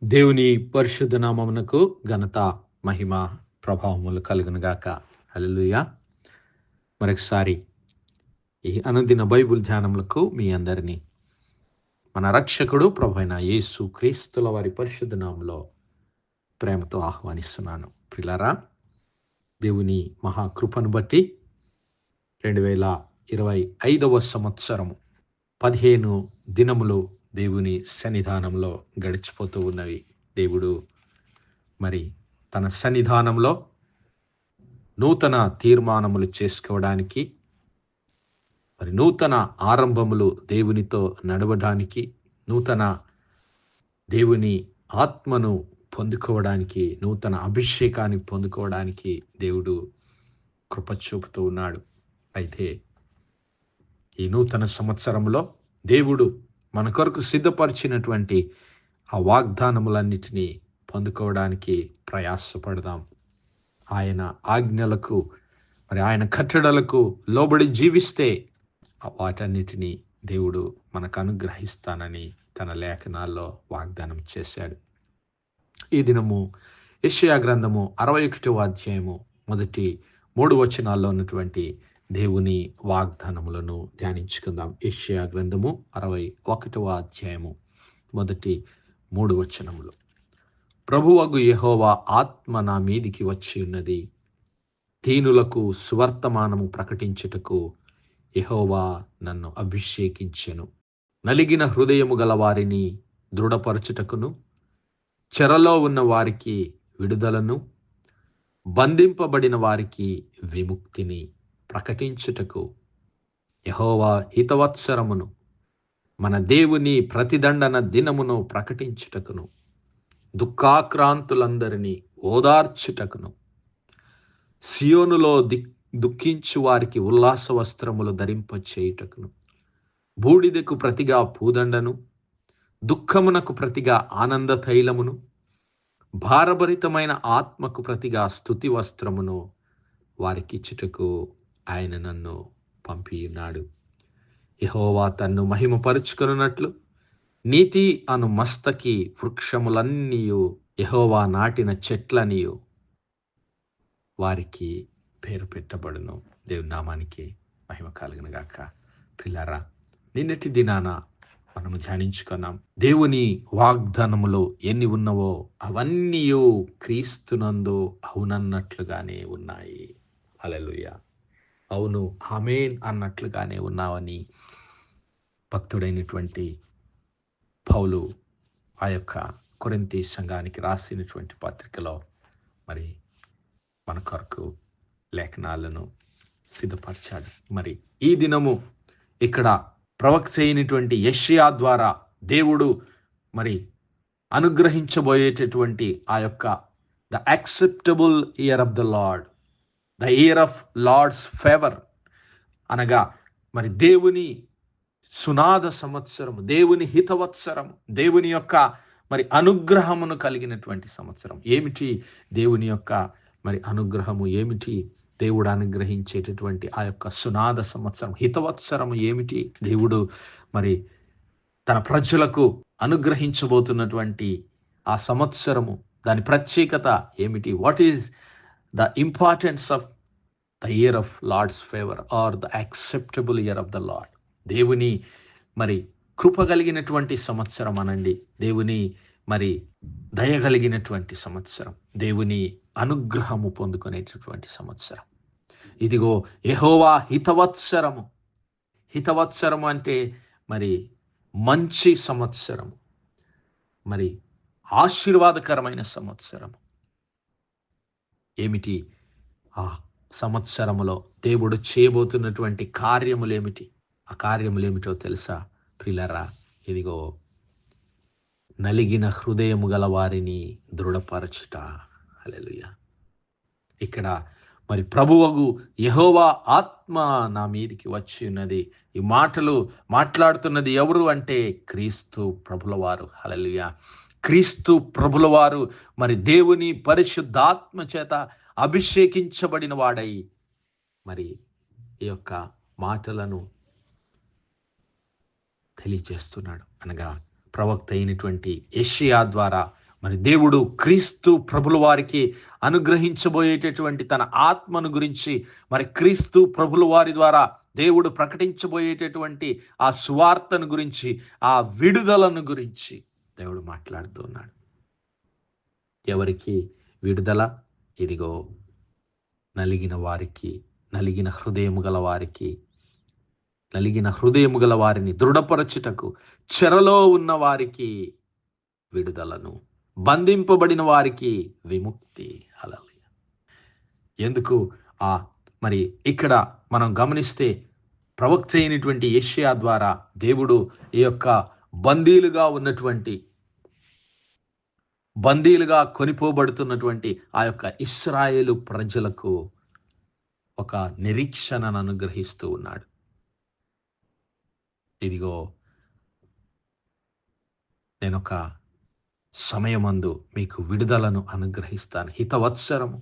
దేవుని పరిశుద్ధ నామమునకు ఘనత, మహిమ, ప్రభావములు కలుగునుగాక. హల్లెలూయా. మరొకసారి ఈ అనుదిన బైబిల్ ధ్యానములకు మీ అందరినీ మన రక్షకుడు ప్రభువైన యేసు క్రీస్తుల వారి పరిశుద్ధ నామములో ప్రేమతో ఆహ్వానిస్తున్నాను. ప్రియులారా, దేవుని మహాకృపను బట్టి 2025 సంవత్సరము 15 దినములు దేవుని సన్నిధానంలో గడిచిపోతూ ఉన్నవి. దేవుడు మరి తన సన్నిధానంలో నూతన తీర్మానములు చేసుకోవడానికి, మరి నూతన ఆరంభములు దేవునితో నడవడానికి, నూతన దేవుని ఆత్మను పొందుకోవడానికి, నూతన అభిషేకాన్ని పొందుకోవడానికి దేవుడు కృప చూపుతూ ఉన్నాడు. అయితే ఈ నూతన సంవత్సరంలో దేవుడు మన కొరకు సిద్ధపరిచినటువంటి ఆ వాగ్దానములన్నిటినీ పొందుకోవడానికి ప్రయాసపడదాం. ఆయన ఆజ్ఞలకు, మరి ఆయన కట్టడలకు లోబడి జీవిస్తే వాటన్నిటినీ దేవుడు మనకు అనుగ్రహిస్తానని తన లేఖనాల్లో వాగ్దానం చేశాడు. ఈ దినము యెషయా గ్రంథము 61వ అధ్యాయము మొదటి 3 వచనాల్లో ఉన్నటువంటి దేవుని వాగ్దానములను ధ్యానించుకుందాం. యెషయా గ్రంథము 61వ అధ్యాయము మొదటి 3 వచనములు. ప్రభువగు యెహోవా ఆత్మ నా మీదికి వచ్చి ఉన్నది, దీనులకు సువర్తమానము ప్రకటించుటకు యెహోవా నన్ను అభిషేకించెను. నలిగిన హృదయము గల వారిని దృఢపరచుటకును, చెరలో ఉన్న వారికి విడుదలను, బంధింపబడిన వారికి విముక్తిని ప్రకటించుటకు, యెహోవా హితవత్సరమును, మన దేవుని ప్రతిదండన దినమును ప్రకటించుటకును, దుఃఖాక్రాంతులందరినీ ఓదార్చుటకును, సియోనులో దుఃఖించు వారికి ఉల్లాస వస్త్రములు ధరింపచేయుటకును, బూడిదకు ప్రతిగా పూదండను, దుఃఖమునకు ప్రతిగా ఆనంద తైలమును, భారభరితమైన ఆత్మకు ప్రతిగా స్తుతి వస్త్రమును వారికిచ్చుటకు ఆయన నన్ను పంపియున్నాడు. యెహోవా తన్ను మహిమపరుచుకొనున్నట్లు నీతి అను మస్తకి వృక్షములన్నీయు, యెహోవా నాటిన చెట్లనియు వారికి పేరు పెట్టబడును. దేవుని నామానికి మహిమ కలుగును గాక. పిల్లారా, నిన్నటి దినాన మనము ధ్యానించుకున్నాం. దేవుని వాగ్దానములు ఎన్ని ఉన్నవో అవన్నీ క్రీస్తునందు అవునన్నట్లుగానే ఉన్నాయి. హల్లెలూయా. అవును, ఆమేన్ అన్నట్లుగానే ఉన్నావని భక్తుడైనటువంటి పౌలు ఆ యొక్క కొరింథీ సంఘానికి రాసినటువంటి పత్రికలో మరి మన కొరకు లేఖనాలను సిద్ధపరిచాడు. మరి ఈ దినము ఇక్కడ ప్రవక్త అయినటువంటి యెషయా ద్వారా దేవుడు మరి అనుగ్రహించబోయేటటువంటి ఆ యొక్క the acceptable year of the Lord, the year of Lord's favour అనగా మరి దేవుని సునాద సంవత్సరము, దేవుని హితవత్సరము, దేవుని యొక్క మరి అనుగ్రహమును కలిగినటువంటి సంవత్సరం. ఏమిటి దేవుని యొక్క మరి అనుగ్రహము? ఏమిటి దేవుడు అనుగ్రహించేటటువంటి ఆ యొక్క సునాద సంవత్సరం, హితవత్సరము ఏమిటి? దేవుడు మరి తన ప్రజలకు అనుగ్రహించబోతున్నటువంటి ఆ సంవత్సరము, దాని ప్రత్యేకత ఏమిటి? What is the importance of the year of Lord's favour or the acceptable year of the Lord? దేవుని మరి కృప కలిగినటువంటి సంవత్సరం అనండి, దేవుని మరి దయగలిగినటువంటి సంవత్సరం, దేవుని అనుగ్రహము పొందుకునేటటువంటి సంవత్సరం. ఇదిగో యెహోవా హితవత్సరము. హితవత్సరము అంటే మరి మంచి సంవత్సరము, మరి ఆశీర్వాదకరమైన సంవత్సరము. ఏమిటి ఆ సంవత్సరములో దేవుడు చేయబోతున్నటువంటి కార్యములేమిటి? ఆ కార్యములేమిటో తెలుసా ప్రియులారా? ఇదిగో నలిగిన హృదయము గల వారిని దృఢపరచుట. హల్లెలూయా. ఇక్కడ మరి ప్రభువగు యెహోవా ఆత్మ నా మీదికి వచ్చి ఉన్నది. ఈ మాటలు మాట్లాడుతున్నది ఎవరు అంటే క్రీస్తు ప్రభుల వారు. హల్లెలూయా. క్రీస్తు ప్రభుల వారు మరి దేవుని పరిశుద్ధాత్మ చేత అభిషేకించబడిన వాడై మరి ఈ యొక్క మాటలను తెలియజేస్తున్నాడు. అనగా ప్రవక్త అయినటువంటి యెషయా ద్వారా మరి దేవుడు క్రీస్తు ప్రభుల వారికి అనుగ్రహించబోయేటటువంటి తన ఆత్మను గురించి, మరి క్రీస్తు ప్రభుల వారి ద్వారా దేవుడు ప్రకటించబోయేటటువంటి ఆ సువార్తను గురించి, ఆ విడుదలను గురించి దేవుడు మాట్లాడుతూ ఉన్నాడు. ఎవరికి విడుదల? ఇదిగో నలిగిన వారికి, నలిగిన హృదయము గల వారికి, నలిగిన హృదయము గల వారిని దృఢపరచుటకు, చెరలో ఉన్న వారికి విడుదలను, బంధింపబడిన వారికి విముక్తి. హల్లెలూయా. ఎందుకు మరి ఇక్కడ మనం గమనిస్తే ప్రవక్త అయినటువంటి యెషయా ద్వారా దేవుడు ఈ యొక్క బందీలుగా కొనిపోబడుతున్నటువంటి ఆ యొక్క ఇశ్రాయేలు ప్రజలకు ఒక నిరీక్షణను అనుగ్రహిస్తూ ఉన్నాడు. ఇదిగో నేనొక సమయమందు మీకు విడుదలను అనుగ్రహిస్తాను, హితవత్సరము,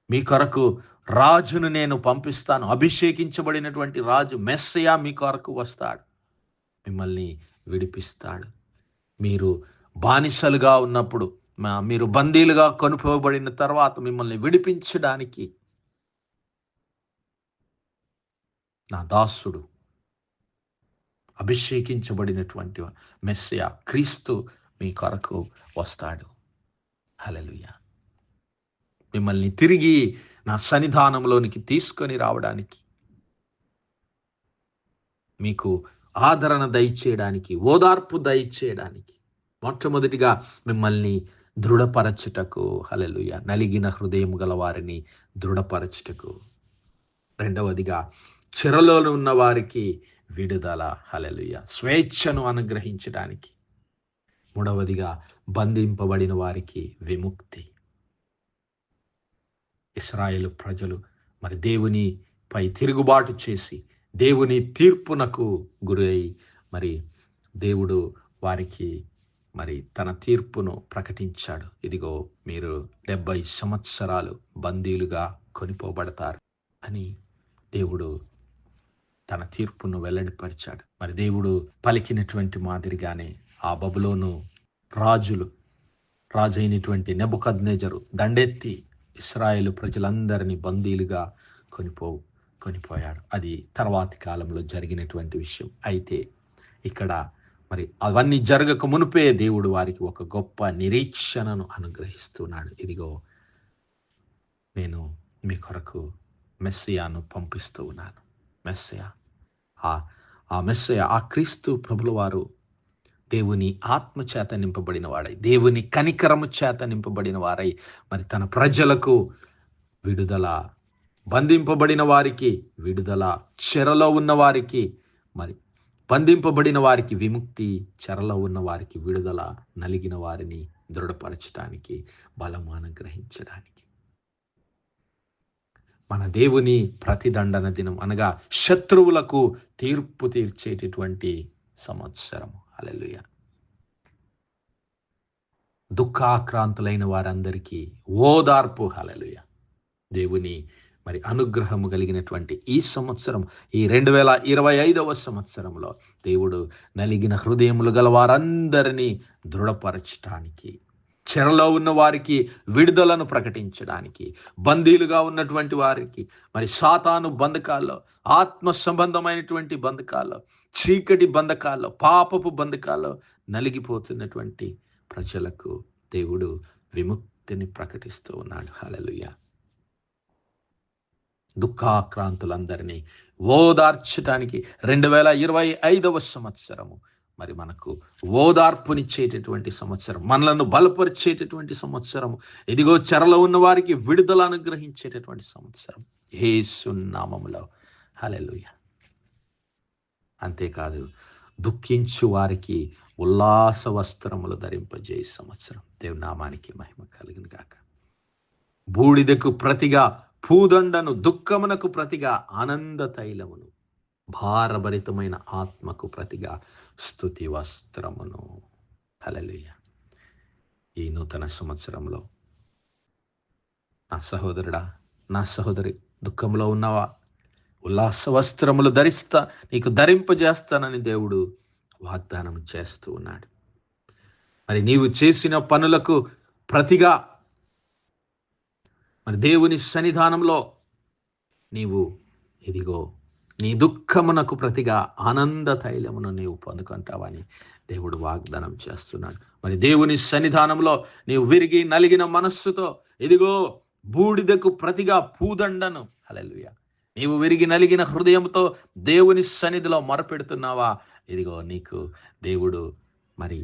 మీ కొరకు రాజును నేను పంపిస్తాను, అభిషేకించబడినటువంటి రాజు మెస్సయా మీ కొరకు వస్తాడు, మిమ్మల్ని విడిపిస్తాడు. మీరు బానిసలుగా ఉన్నప్పుడు, మీరు బందీలుగా కొనుక్కోబడిన తర్వాత మిమ్మల్ని విడిపించడానికి నా దాసుడు, అభిషేకించబడినటువంటి మెస్సయా క్రీస్తు మీ కొరకు వస్తాడు. హల్లెలూయా. మిమ్మల్ని తిరిగి నా సన్నిధానంలోనికి తీసుకొని రావడానికి, మీకు ఆదరణ దయచేయడానికి, ఓదార్పు దయచేయడానికి, మొట్టమొదటిగా మిమ్మల్ని దృఢపరచుటకు. హల్లెలూయా. నలిగిన హృదయం గల వారిని దృఢపరచుటకు. రెండవదిగా చెరలో ఉన్న వారికి విడుదల. హల్లెలూయా. స్వేచ్ఛను అనుగ్రహించడానికి. మూడవదిగా బంధింపబడిన వారికి విముక్తి. ఇశ్రాయేలు ప్రజలు మరి దేవునిపై తిరుగుబాటు చేసి దేవుని తీర్పునకు గురై, మరి దేవుడు వారికి మరి తన తీర్పును ప్రకటించాడు. ఇదిగో మీరు 70 సంవత్సరాలు బందీలుగా కొనిపోబడతారు అని దేవుడు తన తీర్పును వెల్లడిపరిచాడు. మరి దేవుడు పలికినటువంటి మాదిరిగానే ఆ బబులోను రాజు అయినటువంటి నెబుకద్నెజరు దండెత్తి ఇశ్రాయేలు ప్రజలందరినీ బందీలుగా కొనిపోయాడు. అది తర్వాతి కాలంలో జరిగినటువంటి విషయం. అయితే ఇక్కడ మరి అవన్నీ జరగక మునుపే దేవుడు వారికి ఒక గొప్ప నిరీక్షణను అనుగ్రహిస్తున్నాడు. ఇదిగో నేను మీ కొరకు మెస్సయాను పంపిస్తూ ఉన్నాను. మెస్సయా, ఆ మెస్సయ, ఆ క్రీస్తు ప్రభుల వారు దేవుని ఆత్మ చేత నింపబడిన వాడై, దేవుని కనికరము చేత నింపబడిన వారై, మరి తన ప్రజలకు విడుదల, బంధింపబడిన వారికి విడుదల, చెరలో ఉన్న వారికి, మరి బంధింపబడిన వారికి విముక్తి, చెరలో ఉన్న వారికి విడుదల, నలిగిన వారిని దృఢపరచడానికి, బలము అనుగ్రహించడానికి. మన దేవుని ప్రతిదండన దినం అనగా శత్రువులకు తీర్పు తీర్చేటటువంటి సంవత్సరము. హల్లెలూయా. దుఃఖాక్రాంతులైన వారందరికీ ఓదార్పు. హల్లెలూయా. దేవుని మరి అనుగ్రహము కలిగినటువంటి ఈ సంవత్సరం, ఈ 2025వ సంవత్సరంలో దేవుడు నలిగిన హృదయములు గల వారందరినీ దృఢపరచడానికి, చెరలో ఉన్న వారికి విడుదలను ప్రకటించడానికి, బందీలుగా ఉన్నటువంటి వారికి, మరి సాతాను బంధకాల్లో, ఆత్మ సంబంధమైనటువంటి బంధకాల్లో, చీకటి బంధకాల్లో, పాపపు బంధకాల్లో నలిగిపోతున్నటువంటి ప్రజలకు దేవుడు విముక్తిని ప్రకటిస్తూ ఉన్నాడు. హల్లెలూయా. దుఃఖాక్రాంతులందరినీ ఓదార్చడానికి 2025వ సంవత్సరము మరి మనకు ఓదార్పునిచ్చేటటువంటి సంవత్సరం, మనలను బలపరిచేటటువంటి సంవత్సరం. ఇదిగో చెరలో ఉన్న వారికి విడుదల అనుగ్రహించేటటువంటి సంవత్సరం యేసు నామములో. హల్లెలూయా. అంతేకాదు, దుఃఖించు వారికి ఉల్లాస వస్త్రములు ధరింపజేయ సంవత్సరం. దేవుని నామానికి మహిమ కలుగును గాక. బూడిదకు ప్రతిగా పూదండను, దుఃఖమునకు ప్రతిగా ఆనంద తైలమును, భారభరితమైన ఆత్మకు ప్రతిగా స్తుతి వస్త్రమును. హల్లెలూయా. ఈ నూతన సంవత్సరంలో నా సహోదరుడా, నా సహోదరి, దుఃఖంలో ఉన్నవా? ఉల్లాస వస్త్రములు నీకు ధరింపజేస్తానని దేవుడు వాగ్దానం చేస్తూ ఉన్నాడు. మరి నీవు చేసిన పనులకు ప్రతిగా మరి దేవుని సన్నిధానంలో నీవు ఇదిగో నీ దుఃఖమునకు ప్రతిగా ఆనంద తైలమును నీవు పొందుకుంటావని దేవుడు వాగ్దానం చేస్తున్నాడు. మరి దేవుని సన్నిధానంలో నీవు విరిగి నలిగిన మనస్సుతో ఇదిగో బూడిదకు ప్రతిగా పూదండను, హల్లెలూయా, నీవు విరిగి నలిగిన హృదయంతో దేవుని సన్నిధిలో మొరపెడుతున్నావా, ఇదిగో నీకు దేవుడు మరి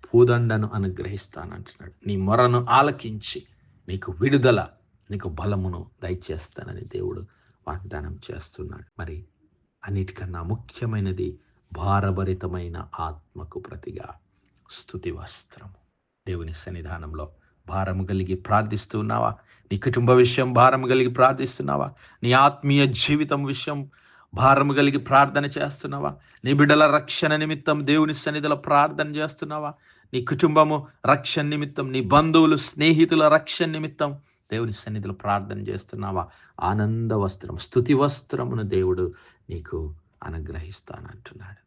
పూదండను అనుగ్రహిస్తానంటున్నాడు. నీ మొరను ఆలకించి నీకు విడుదల, నీకు బలమును దయచేస్తానని దేవుడు వాగ్దానం చేస్తున్నాడు. మరి అన్నిటికన్నా ముఖ్యమైనది భారభరితమైన ఆత్మకు ప్రతిగా స్తుతి వస్త్రము. దేవుని సన్నిధానంలో భారము కలిగి ప్రార్థిస్తున్నావా? నీ కుటుంబ విషయం భారము కలిగి ప్రార్థిస్తున్నావా? నీ ఆత్మీయ జీవితం విషయం భారము కలిగి ప్రార్థన చేస్తున్నావా? నీ బిడ్డల రక్షణ నిమిత్తం దేవుని సన్నిధిలో ప్రార్థన చేస్తున్నావా? నీ కుటుంబము రక్షణ నిమిత్తం, నీ బంధువులు స్నేహితుల రక్షణ నిమిత్తం దేవుని సన్నిధిలో ప్రార్థన చేస్తున్నావా? ఆనంద వస్త్రం, స్తుతి వస్త్రమును దేవుడు నీకు అనుగ్రహిస్తానంటున్నాడు.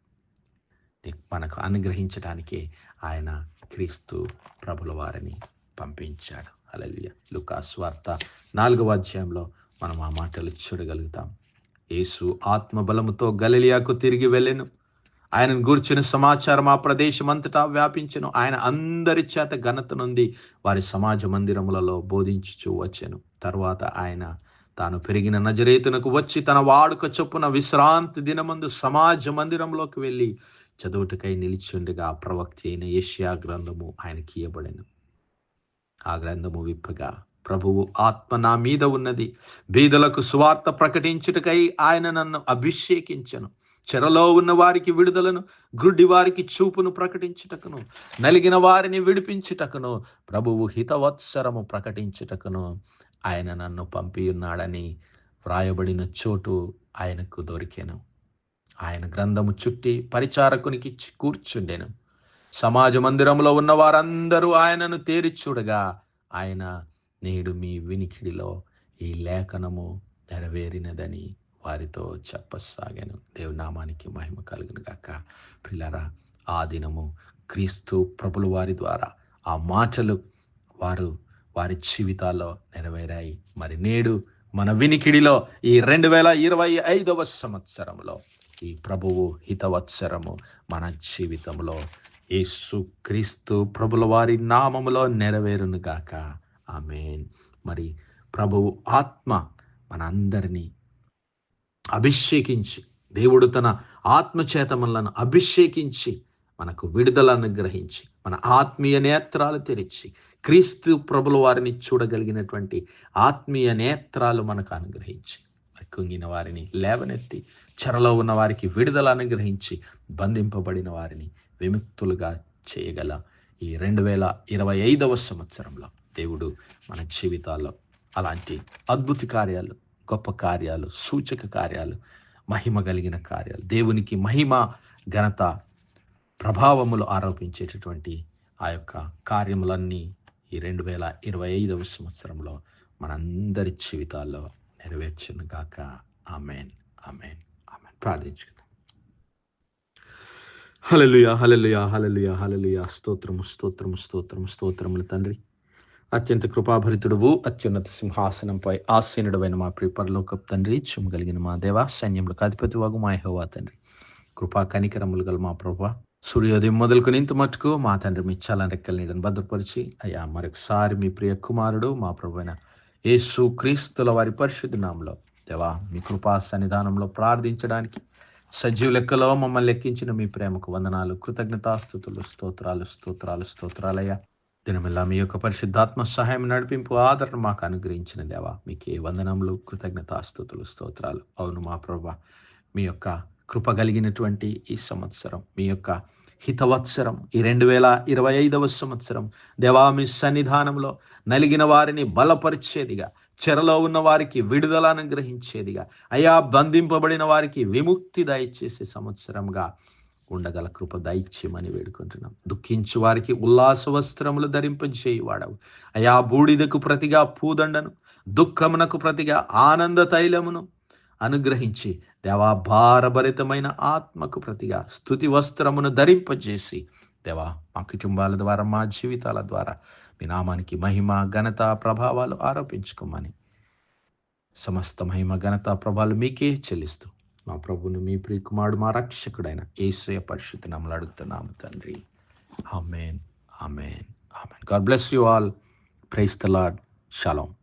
మనకు అనుగ్రహించడానికి ఆయన క్రీస్తు ప్రభుల వారిని పంపించాడు. హల్లెలూయా. లూకా సువార్త 4వ అధ్యాయంలో మనం ఆ మాటలు చూడగలుగుతాం. యేసు ఆత్మబలముతో గలిలయకు తిరిగి వెళ్ళెను. ఆయనను గూర్చిన సమాచారం ఆ ప్రదేశం అంతటా వ్యాపించెను. ఆయన అందరి చేత ఘనత నొంది వారి సమాజ మందిరములలో బోధించుచూ వచ్చెను. తర్వాత ఆయన తాను పెరిగిన నజరేతునకు వచ్చి తన వాడుక చొప్పున విశ్రాంతి దినమందు సమాజ మందిరంలోకి వెళ్ళి చదువుటకై నిలిచిండగా ప్రవక్త అయిన యెషయా గ్రంథము ఆయనకి ఇయ్యబడెను. ఆ గ్రంథము విప్పగా, ప్రభువు ఆత్మ నా మీద ఉన్నది, బీదలకు సువార్త ప్రకటించుటకై ఆయన నన్ను అభిషేకించెను, చెరలో ఉన్న వారికి విడుదలను, గుడ్డి వారికి చూపును ప్రకటించుటకును, నలిగిన వారిని విడిపించుటకును, ప్రభువు హితవత్సరము ప్రకటించుటకును ఆయన నన్ను పంపియున్నాడని వ్రాయబడిన చోటు ఆయనకు దొరికెను. ఆయన గ్రంథము చుట్టి పరిచారకునికి కూర్చుండెను. సమాజ మందిరంలో ఉన్న వారందరూ ఆయనను తేరి చూడగా, ఆయన నేడు మీ వినికిడిలో ఈ లేఖనము నెరవేరినదని వారితో చెప్పసాగాను. దేవుని నామానికి మహిమ కలుగును గాక. ప్రియులారా, ఆ దినము క్రీస్తు ప్రభుల వారి ద్వారా ఆ మాటలు వారి జీవితాల్లో నెరవేరాయి. మరి నేడు మన వినికిడిలో ఈ 2025వ సంవత్సరంలో ఈ ప్రభువు హితవత్సరము మన జీవితంలో యేసు క్రీస్తు ప్రభుల వారి నామములో నెరవేరును గాక. ఆమేన్. మరి ప్రభువు ఆత్మ మనందరినీ అభిషేకించి, దేవుడు తన ఆత్మచేత మనలను అభిషేకించి మనకు విడుదల అనుగ్రహించి, మన ఆత్మీయ నేత్రాలు తెరిచి క్రీస్తు ప్రభుల వారిని చూడగలిగినటువంటి ఆత్మీయ నేత్రాలు మనకు అనుగ్రహించి, కుంగిన వారిని లేవనెత్తి, చెరలో ఉన్న వారికి విడుదల అనుగ్రహించి, బంధింపబడిన వారిని విముక్తులుగా చేయగల ఈ 2025వ సంవత్సరంలో దేవుడు మన జీవితాల్లో అలాంటి అద్భుత కార్యాలు, గొప్ప కార్యాలు, సూచక కార్యాలు, మహిమ కలిగిన కార్యాలు, దేవునికి మహిమ, ఘనత, ప్రభావములు ఆరోపించేటటువంటి ఆ యొక్క కార్యములన్నీ ఈ 2025వ సంవత్సరంలో మనందరి జీవితాల్లో నెరవేర్చును గాక. ఆమేన్, ఆమేన్, ఆమేన్. ప్రార్థించుకుందాం. హల్లెలూయా, హల్లెలూయా, హల్లెలూయా, హల్లెలూయా. స్తోత్రము, స్తోత్రము, స్తోత్రము, స్తోత్రములు తండ్రి. అత్యంత కృపాభరితుడువు, అత్యున్నత సింహాసనంపై ఆసీనుడవైన మా ప్రియ పరలోకపు తండ్రి, కలిగిన మా దేవ, సైన్యములకు అధిపతి వగు మా యెహోవా తండ్రి, కృపా కనికరములు గల మా ప్రభువా, సూర్యోదయం మొదలుకొని ఇంత మట్టుకు మా తండ్రి మీ చల్లని రెక్కల నీడను భద్రపరిచి, అయ్యా మరొకసారి మీ ప్రియ కుమారుడు మా ప్రభువైన యేసు క్రీస్తుల వారి పరిశుద్ధ నామములో దేవా మీ కృపా సన్నిధానంలో ప్రార్థించడానికి సజీవ లెక్కలో మమ్మల్ని లెక్కించిన మీ ప్రేమకు వందనాలు, కృతజ్ఞతాస్తుతులు, స్తోత్రాలు, స్తోత్రాలు, స్తోత్రాలయ్యా. దినమెల్లా మీ యొక్క పరిశుద్ధాత్మ సహాయం, నడిపింపు, ఆదరణ మాకు అనుగ్రహించిన దేవా మీకే వందనములు, కృతజ్ఞతాస్తుతులు, స్తోత్రాలు. అవును మా ప్రభువా, మీ యొక్క కృప కలిగినటువంటి ఈ సంవత్సరం, మీ యొక్క హితవత్సరం, ఈ 2025వ సంవత్సరం దేవా మీ సన్నిధానంలో నలిగిన వారిని బలపరిచేదిగా, చెరలో ఉన్న వారికి విడుదల అనుగ్రహించేదిగా, అయా బంధింపబడిన వారికి విముక్తి దయచేసే సంవత్సరంగా ఉండగల కృప దయచేయమని వేడుకుంటున్నాం. దుఃఖించు వారికి ఉల్లాస వస్త్రములు ధరింపజేయువాడవు అయా. బూడిదకు ప్రతిగా పూదండను, దుఃఖమునకు ప్రతిగా ఆనంద తైలమును అనుగ్రహించి దేవా భారభరితమైన ఆత్మకు ప్రతిగా స్తుతి వస్త్రమును ధరింపజేసి దేవా, మా కుటుంబాల ద్వారా, మా జీవితాల ద్వారా మీ నామానికి మహిమ, ఘనత, ప్రభావాలు ఆరోపించుకోమని, సమస్త మహిమ, ఘనత, ప్రభావాలు మీకే చెల్లిస్తూ మా ప్రభును, మీ ప్రియకుమారుడు, మా రక్షకుడైన యేసయ్య పరిశుద్ధ నామములో అడుగుతున్నాము తండ్రి. Amen, amen, amen. God bless you all. Praise the Lord. Shalom.